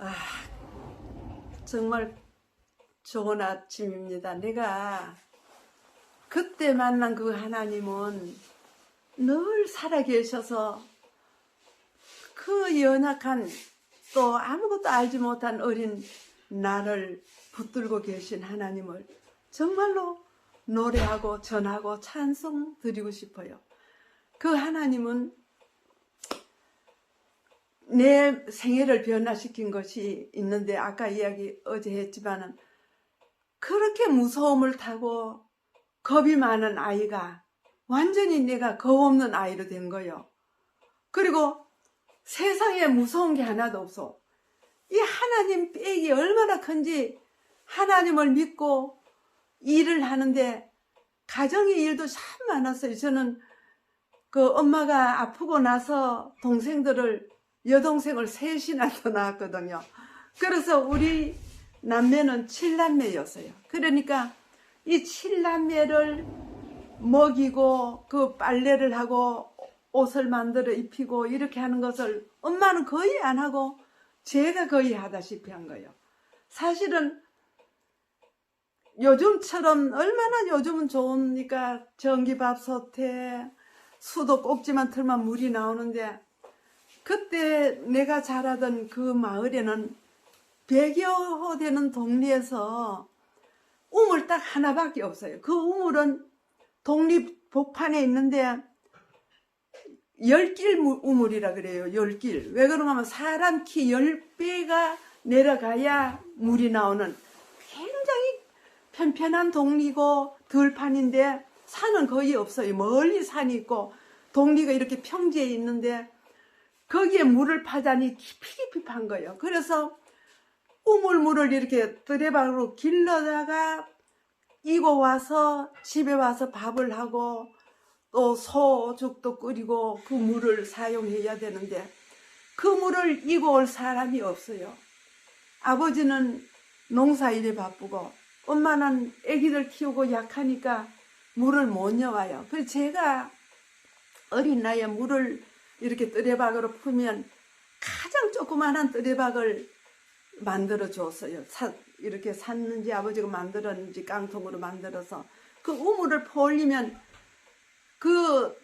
아, 정말 좋은 아침입니다. 내가 그때 만난 그 하나님은 늘 살아계셔서 그 연약한 또 아무것도 알지 못한 어린 나를 붙들고 계신 하나님을 정말로 노래하고 전하고 찬송 드리고 싶어요. 그 하나님은 내 생애를 변화시킨 것이 있는데 아까 이야기 어제 했지만은 그렇게 무서움을 타고 겁이 많은 아이가 완전히 내가 겁 없는 아이로 된 거예요. 그리고 세상에 무서운 게 하나도 없어. 이 하나님 빽이 얼마나 큰지 하나님을 믿고 일을 하는데 가정의 일도 참 많았어요. 저는 그 엄마가 아프고 나서 여동생을 셋이나 더 낳았거든요. 그래서 우리 남매는 7남매였어요. 그러니까 이 7남매를 먹이고 그 빨래를 하고 옷을 만들어 입히고 이렇게 하는 것을 엄마는 거의 안 하고 제가 거의 하다시피 한 거예요. 사실은 요즘처럼 얼마나 요즘은 좋으니까 전기밥솥에 수도 꼭지만 틀면 물이 나오는데 그때 내가 자라던 그 마을에는 100여 호 되는 동리에서 우물 딱 하나밖에 없어요. 그 우물은 독립복판에 있는데 10길 우물이라 그래요. 10길. 왜 그런가 하면 사람 키 10배가 내려가야 물이 나오는 굉장히 편편한 동리고 들판인데 산은 거의 없어요. 멀리 산이 있고 동리가 이렇게 평지에 있는데 거기에 물을 파자니 깊이 판 거예요. 그래서 우물물을 이렇게 뜨레박으로 길러다가 이고 와서 집에 와서 밥을 하고 또 소죽도 끓이고 그 물을 사용해야 되는데 그 물을 이고 올 사람이 없어요. 아버지는 농사일에 바쁘고 엄마는 아기들 키우고 약하니까 물을 못 여와요. 그래서 제가 어린 나이에 물을 이렇게 뜨레박으로 풀면 가장 조그만한 뜨레박을 만들어 줬어요. 이렇게 샀는지 아버지가 만들었는지 깡통으로 만들어서 그 우물을 퍼올리면 그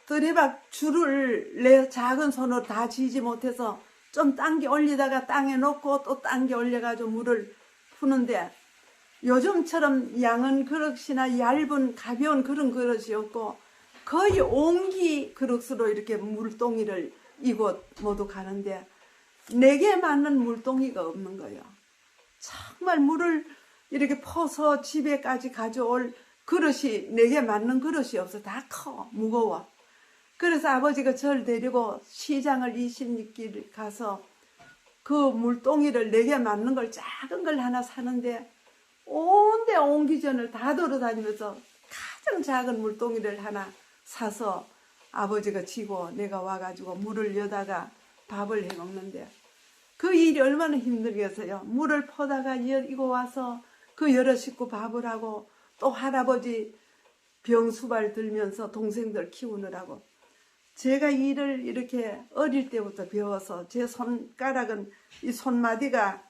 뜨레박 줄을 내 작은 손으로 다 쥐지 못해서 좀 당겨 올리다가 땅에 놓고 또 당겨 올려가지고 물을 푸는데 요즘처럼 양은 그릇이나 얇은 가벼운 그런 그릇이 없고 거의 옹기 그릇으로 이렇게 물동이를 이곳 모두 가는데 내게 맞는 물동이가 없는 거예요. 정말 물을 이렇게 퍼서 집에까지 가져올 그릇이 내게 맞는 그릇이 없어. 다 커 무거워. 그래서 아버지가 저를 데리고 시장을 26길 가서 그 물동이를 내게 맞는 걸 작은 걸 하나 사는데 온데 옹기전을 다 돌아다니면서 가장 작은 물동이를 하나 사서 아버지가 지고 내가 와가지고 물을 여다가 밥을 해 먹는데 그 일이 얼마나 힘들겠어요. 물을 퍼다가 이고 와서 그 여러 식구 밥을 하고 또 할아버지 병수발 들면서 동생들 키우느라고 제가 일을 이렇게 어릴 때부터 배워서 제 손가락은 이 손마디가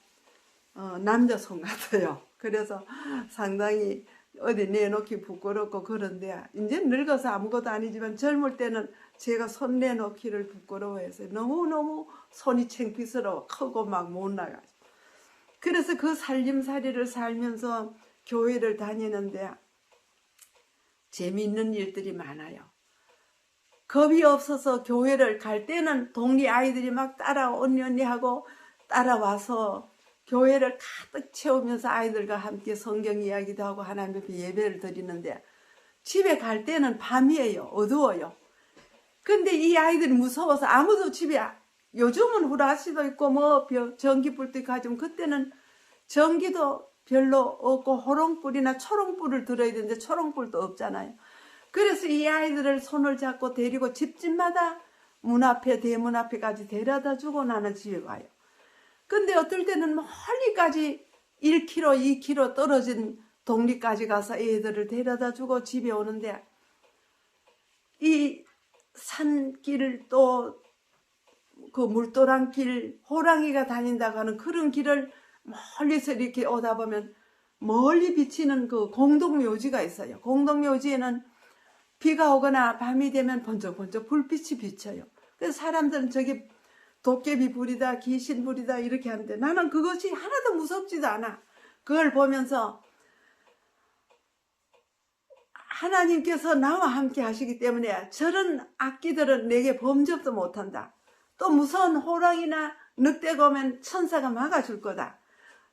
남자 손 같아요. 그래서 상당히 어디 내놓기 부끄럽고 그런데 이제 늙어서 아무것도 아니지만 젊을 때는 제가 손 내놓기를 부끄러워해서 너무너무 손이 창피스러워 크고 막 못 나가죠. 그래서 그 살림살이를 살면서 교회를 다니는데 재미있는 일들이 많아요. 겁이 없어서 교회를 갈 때는 동리 아이들이 막 언니 하고 따라와서 교회를 가득 채우면서 아이들과 함께 성경 이야기도 하고 하나님 앞에 예배를 드리는데 집에 갈 때는 밤이에요. 어두워요. 근데 이 아이들이 무서워서 아무도 집에 요즘은 후라시도 있고 뭐 전기불도 있고 하지만 그때는 전기도 별로 없고 호롱불이나 초롱불을 들어야 되는데 초롱불도 없잖아요. 그래서 이 아이들을 손을 잡고 데리고 집집마다 문 앞에 대문 앞에까지 데려다 주고 나는 집에 가요. 근데 어떨 때는 멀리까지 1km, 2km 떨어진 동리까지 가서 애들을 데려다 주고 집에 오는데 이 산길을 또 그 물도랑길, 호랑이가 다닌다고 하는 그런 길을 멀리서 이렇게 오다 보면 멀리 비치는 그 공동묘지가 있어요. 공동묘지에는 비가 오거나 밤이 되면 번쩍번쩍 불빛이 비쳐요. 그래서 사람들은 저기 도깨비 불이다, 귀신 불이다 이렇게 하는데 나는 그것이 하나도 무섭지도 않아. 그걸 보면서 하나님께서 나와 함께 하시기 때문에 저런 악기들은 내게 범접도 못한다. 또 무서운 호랑이나 늑대가 오면 천사가 막아줄 거다.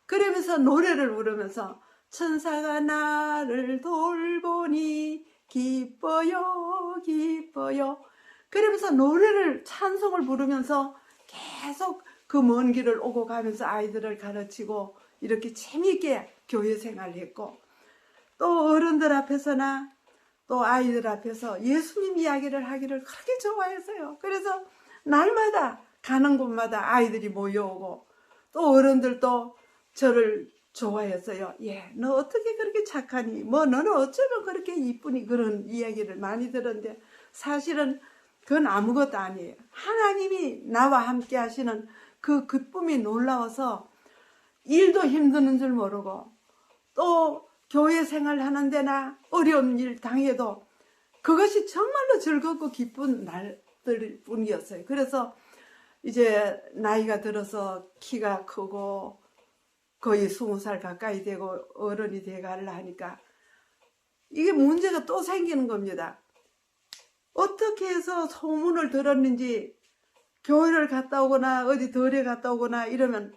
그러면서 노래를 부르면서 천사가 나를 돌보니 기뻐요 기뻐요. 그러면서 노래를 찬송을 부르면서 계속 그 먼 길을 오고 가면서 아이들을 가르치고 이렇게 재미있게 교회 생활을 했고, 또 어른들 앞에서나 또 아이들 앞에서 예수님 이야기를 하기를 그렇게 좋아했어요. 그래서 날마다 가는 곳마다 아이들이 모여오고 또 어른들도 저를 좋아했어요. 예, 너 어떻게 그렇게 착하니? 뭐 너는 어쩌면 그렇게 이쁘니? 그런 이야기를 많이 들었는데 사실은 그건 아무것도 아니에요. 하나님이 나와 함께 하시는 그 기쁨이 놀라워서 일도 힘드는 줄 모르고 또 교회 생활하는 데나 어려운 일 당해도 그것이 정말로 즐겁고 기쁜 날들 뿐이었어요. 그래서 이제 나이가 들어서 키가 크고 거의 20살 가까이 되고 어른이 돼가려 하니까 이게 문제가 또 생기는 겁니다. 어떻게 해서 소문을 들었는지 교회를 갔다 오거나 어디 덜에 갔다 오거나 이러면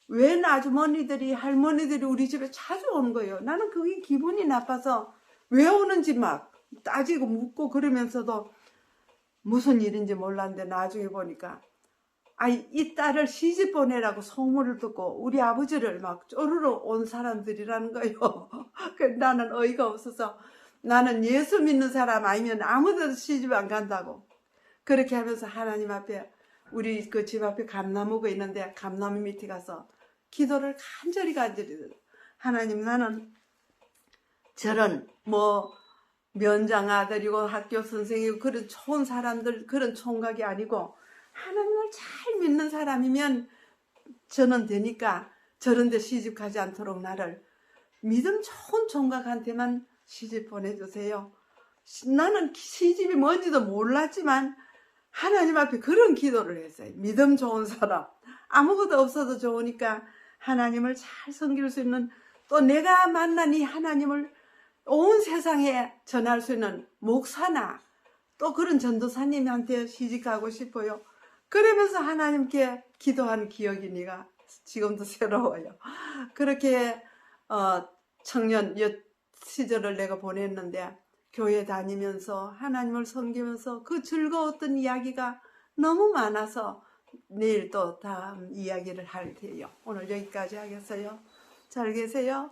웬 아주머니들이 할머니들이 우리 집에 자주 오는 거예요. 나는 그게 기분이 나빠서 왜 오는지 막 따지고 묻고 그러면서도 무슨 일인지 몰랐는데 나중에 보니까 이 딸을 시집 보내라고 소문을 듣고 우리 아버지를 막 쪼르러 온 사람들이라는 거예요. 나는 어이가 없어서 나는 예수 믿는 사람 아니면 아무데도 시집 안 간다고 그렇게 하면서 하나님 앞에 우리 그 집 앞에 감나무가 있는데 감나무 밑에 가서 기도를 간절히 하나님, 나는 저런 뭐 면장 아들이고 학교 선생이고 그런 좋은 사람들 그런 총각이 아니고 하나님을 잘 믿는 사람이면 저는 되니까 저런 데 시집 가지 않도록 나를 믿음 좋은 총각한테만 시집 보내주세요. 나는 시집이 뭔지도 몰랐지만 하나님 앞에 그런 기도를 했어요. 믿음 좋은 사람, 아무것도 없어도 좋으니까 하나님을 잘 섬길 수 있는, 또 내가 만난 이 하나님을 온 세상에 전할 수 있는 목사나 또 그런 전도사님한테 시집가고 싶어요. 그러면서 하나님께 기도한 기억이 내가 지금도 새로워요. 그렇게 청년 시절을 내가 보냈는데 교회 다니면서 하나님을 섬기면서 그 즐거웠던 이야기가 너무 많아서 내일 또 다음 이야기를 할 테요. 오늘 여기까지 하겠어요. 잘 계세요.